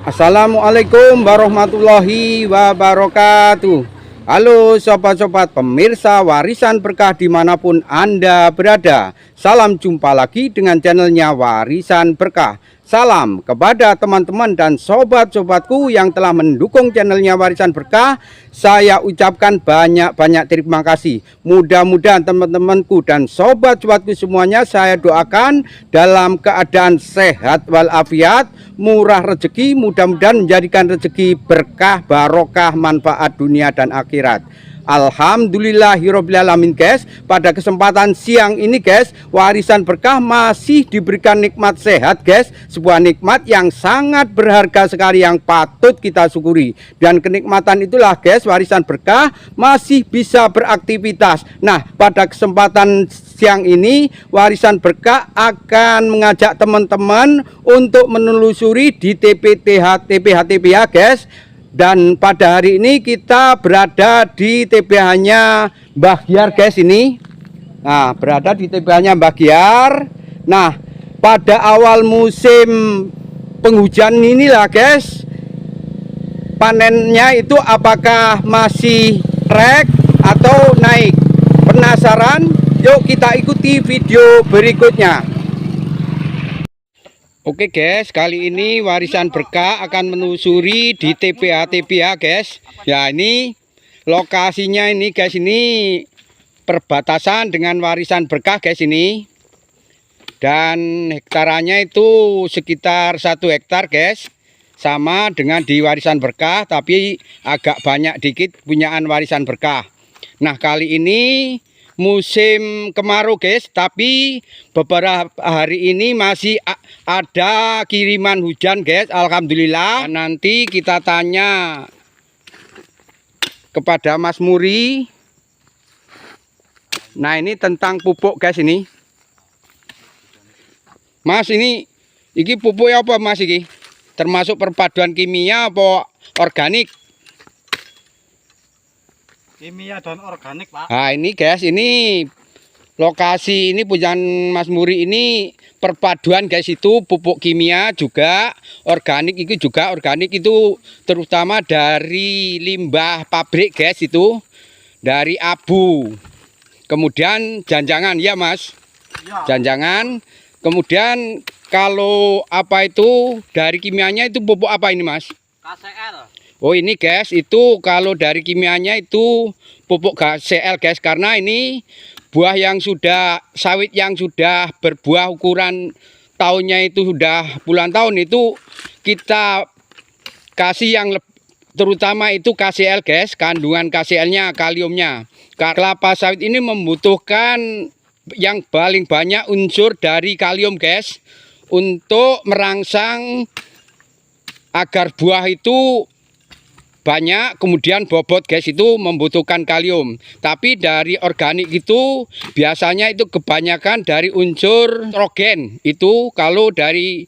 Assalamualaikum warahmatullahi wabarakatuh. Halo sobat-sobat pemirsa Warisan Berkah dimanapun Anda berada. Salam jumpa lagi dengan channelnya Warisan Berkah. Salam kepada teman-teman dan sobat-sobatku yang telah mendukung channelnya Warisan Berkah. Saya ucapkan banyak-banyak terima kasih. Mudah-mudahan teman-temanku dan sobat-sobatku semuanya saya doakan dalam keadaan sehat walafiat, murah rezeki, mudah-mudahan menjadikan rezeki berkah, barokah, manfaat dunia dan akhirat. Alhamdulillahirobbilalamin guys. Pada kesempatan siang ini guys, Warisan Berkah masih diberikan nikmat sehat guys. Sebuah nikmat yang sangat berharga sekali yang patut kita syukuri. Dan kenikmatan itulah guys, Warisan Berkah masih bisa beraktivitas. Nah, pada kesempatan siang ini Warisan Berkah akan mengajak teman-teman untuk menelusuri di TPH-TPH guys. Dan pada hari ini kita berada di TPH-nya Mbah Giar guys ini. Nah, berada di TPH-nya Mbah Giar. Nah, pada awal musim penghujan inilah guys, panennya itu apakah masih trek atau naik? Penasaran? Yuk kita ikuti video berikutnya. Oke guys, kali ini Warisan Berkah akan menelusuri di TPH guys. Ya, ini lokasinya ini guys, ini perbatasan dengan Warisan Berkah guys ini. Dan hektarannya itu sekitar 1 hektar guys. Sama dengan di Warisan Berkah, tapi agak banyak dikit punyaan Warisan Berkah. Nah, kali ini musim kemarau guys, tapi beberapa hari ini masih ada kiriman hujan guys, alhamdulillah. Nanti kita tanya kepada Mas Muri. Nah, ini tentang pupuk guys ini. Mas, ini pupuk apa Mas ini? Termasuk perpaduan kimia apa organik? Kimia dan organik, Pak. Nah, ini guys, ini lokasi ini punya Mas Muri ini perpaduan guys, itu pupuk kimia juga organik, itu juga organik itu terutama dari limbah pabrik guys, itu dari abu. Kemudian janjangan ya Mas. Ya. Janjangan. Kemudian kalau apa itu dari kimianya itu pupuk apa ini Mas? KCL. Oh, ini guys, itu kalau dari kimianya itu pupuk KCL guys, karena ini buah yang sudah sawit yang sudah berbuah ukuran tahunnya itu sudah puluhan tahun, itu kita kasih yang terutama itu KCL guys, kandungan KCL-nya, kaliumnya. Kelapa sawit ini membutuhkan yang paling banyak unsur dari kalium guys, untuk merangsang agar buah itu banyak, kemudian bobot guys, itu membutuhkan kalium. Tapi dari organik itu biasanya itu kebanyakan dari unsur nitrogen, itu kalau dari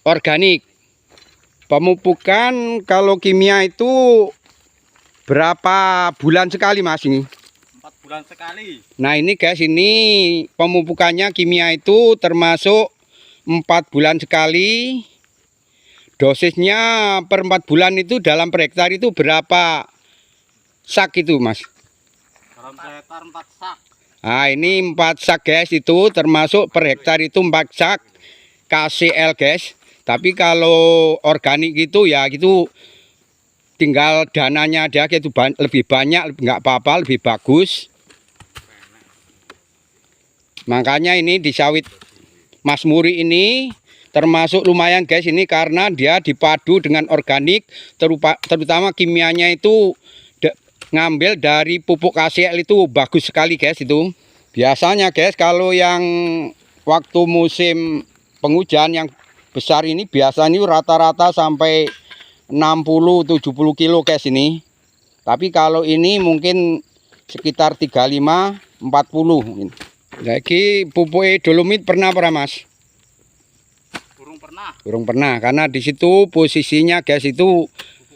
organik. Pemupukan kalau kimia itu berapa bulan sekali Mas ini? 4 bulan sekali. Nah, ini guys, ini pemupukannya kimia itu termasuk 4 bulan sekali. Dosisnya per 4 bulan itu dalam per hektar itu berapa sak itu Mas? Dalam hektar 4 sak. Nah, ini 4 sak guys, itu termasuk per hektar itu 4 sak KCL guys. Tapi kalau organik gitu ya gitu tinggal dananya dia gitu, lebih banyak nggak apa-apa, lebih bagus. Makanya ini di sawit Mas Muri ini termasuk lumayan guys ini, karena dia dipadu dengan organik, terutama kimianya itu ngambil dari pupuk KCL, itu bagus sekali guys itu. Biasanya guys kalau yang waktu musim penghujan yang besar ini biasanya rata-rata sampai 60-70 kilo guys ini. Tapi kalau ini mungkin sekitar 35-40. Lagi pupuk dolomit pernah Mas? Burung pernah, karena di situ posisinya guys itu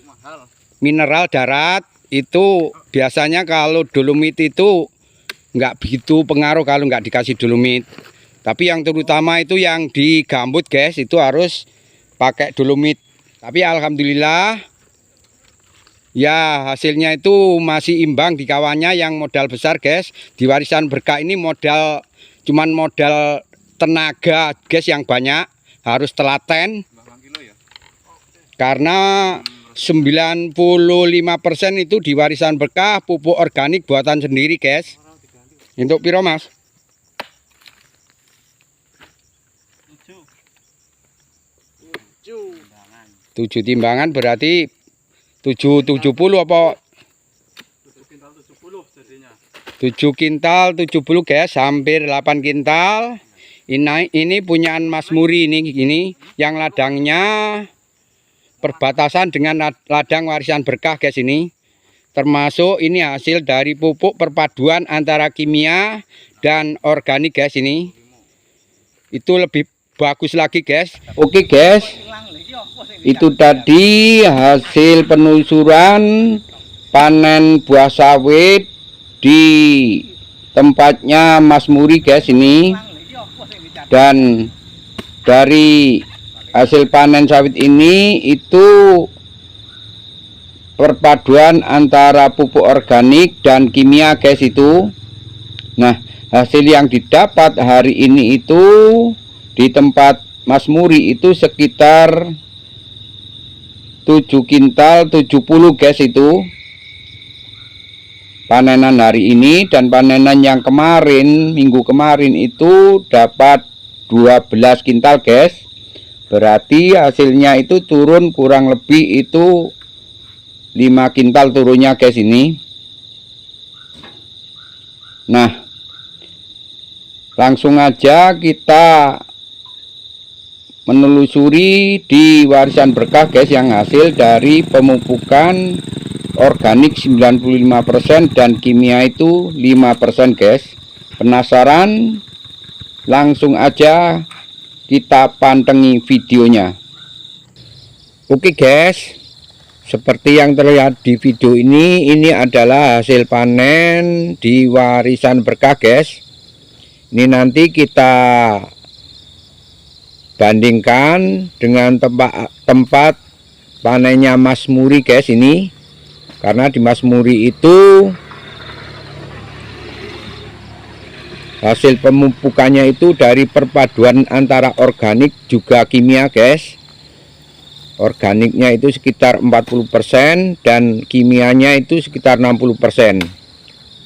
Mahal. Mineral darat, itu biasanya kalau dolomit itu nggak begitu pengaruh kalau nggak dikasih dolomit. Tapi yang terutama itu yang di gambut guys, itu harus pakai dolomit. Tapi alhamdulillah ya hasilnya itu masih imbang di kawannya yang modal besar guys. Di warisan berkah ini cuman modal tenaga guys yang banyak, harus telaten. Karena 95% itu di warisan berkah pupuk organik buatan sendiri guys. Untuk piro mas? 7 timbangan berarti 770 apa? 7 kintal 70 guys, hampir 8 kintal. Ini punyaan Mas Muri ini yang ladangnya perbatasan dengan ladang warisan berkah guys ini. Termasuk ini hasil dari pupuk perpaduan antara kimia dan organik guys ini. Itu lebih bagus lagi guys. Oke guys. Itu tadi hasil penelusuran panen buah sawit di tempatnya Mas Muri guys ini. Dan dari hasil panen sawit ini itu perpaduan antara pupuk organik dan kimia guys itu. Nah, hasil yang didapat hari ini itu di tempat Mas Muri itu sekitar 7 kintal 70 guys itu panenan hari ini. Dan panenan yang kemarin, minggu kemarin itu dapat 12 kintal guys. Berarti hasilnya itu turun kurang lebih itu 5 kintal turunnya guys ini. Nah, langsung aja kita menelusuri di warisan berkah guys yang hasil dari pemupukan organik 95% dan kimia itu 5% guys. Penasaran? Langsung aja kita pantengi videonya. Oke guys, seperti yang terlihat di video ini adalah hasil panen di warisan berkah guys. Ini nanti kita bandingkan dengan tempat panennya Mas Muri guys ini. Karena di Mas Muri itu hasil pemupukannya itu dari perpaduan antara organik juga kimia guys. Organiknya itu sekitar 40% dan kimianya itu sekitar 60%.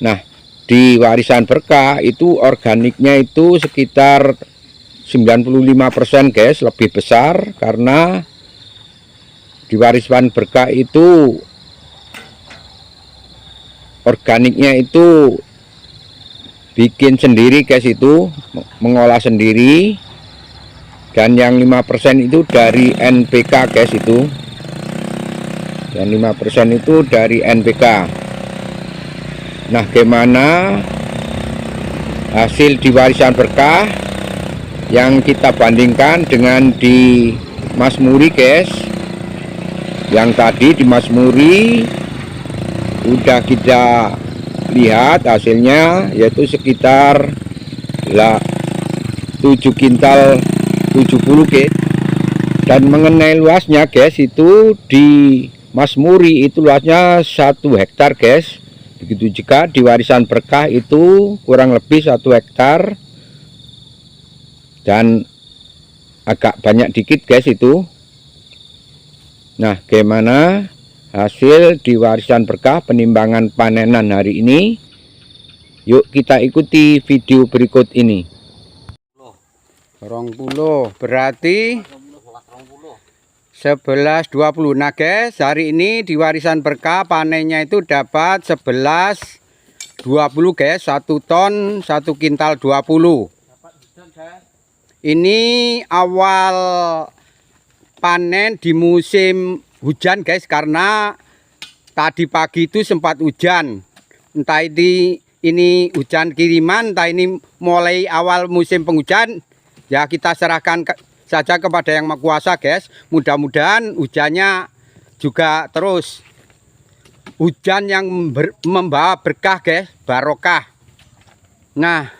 Nah, di warisan berkah itu organiknya itu sekitar 95% guys, lebih besar. Karena di warisan berkah itu organiknya itu bikin sendiri guys, itu mengolah sendiri. Dan yang 5% itu dari NPK guys itu. Dan 5% itu dari NPK. Nah, gimana hasil di warisan berkah yang kita bandingkan dengan di Mas Muri guys. Yang tadi di Mas Muri udah kita lihat hasilnya, yaitu sekitar 7 kintal 70 guys. Dan mengenai luasnya guys, itu di Mas Muri itu luasnya 1 hektar guys. Begitu juga di warisan berkah itu kurang lebih 1 hektar. Dan agak banyak dikit guys itu. Nah, gimana hasil di warisan berkah penimbangan panenan hari ini? Yuk kita ikuti video berikut ini. 20 berarti 1120. Nah guys, hari ini di warisan berkah panennya itu dapat 1120 guys, 1 ton 1 kintal 20. Ini awal panen di musim hujan guys, karena tadi pagi itu sempat hujan. Entah ini hujan kiriman, entah ini mulai awal musim penghujan. Ya kita serahkan saja kepada Yang Maha Kuasa guys. Mudah-mudahan hujannya juga terus hujan yang membawa berkah guys, barokah. Nah,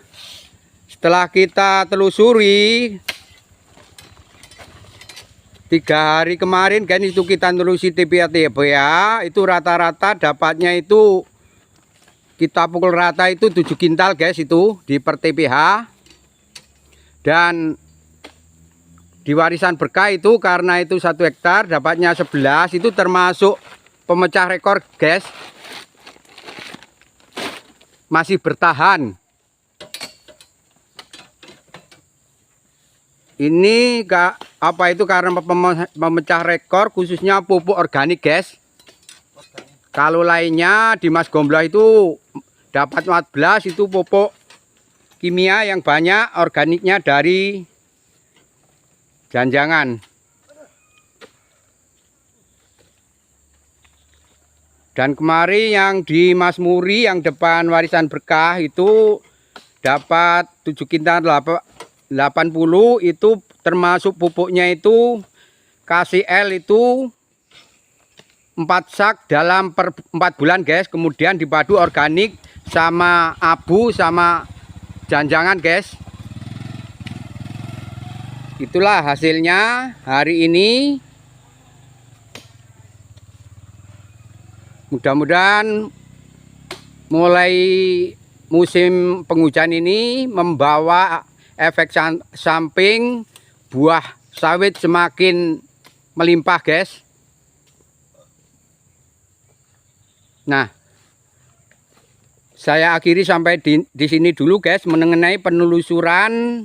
setelah kita telusuri 3 hari kemarin kan itu kita nelusi TPA itu rata-rata dapatnya itu kita pukul rata itu 7 kintal guys itu di per TPH. Dan di warisan berkah itu karena itu 1 hektar dapatnya 11, itu termasuk pemecah rekor guys. Masih bertahan. Ini apa itu karena pemecah rekor khususnya pupuk organik guys. Kalau lainnya di Mas Gombloh itu dapat 14, itu pupuk kimia yang banyak, organiknya dari Janjangan. Dan kemarin yang di Mas Muri yang depan warisan berkah itu dapat 7 kintal 80, itu termasuk pupuknya itu KCL itu 4 sak dalam per 4 bulan guys. Kemudian dipadu organik sama abu sama Janjangan guys. Itulah hasilnya hari ini. Mudah-mudahan mulai musim penghujan ini membawa efek samping buah sawit semakin melimpah guys. Nah, saya akhiri sampai di sini dulu guys mengenai penelusuran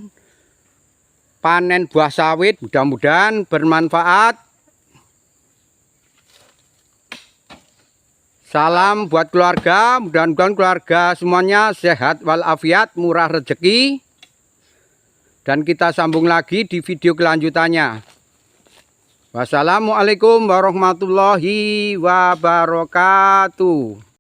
panen buah sawit. Mudah-mudahan bermanfaat. Salam buat keluarga, mudah-mudahan keluarga semuanya sehat walafiat, murah rezeki. Dan kita sambung lagi di video kelanjutannya. Wassalamualaikum warahmatullahi wabarakatuh.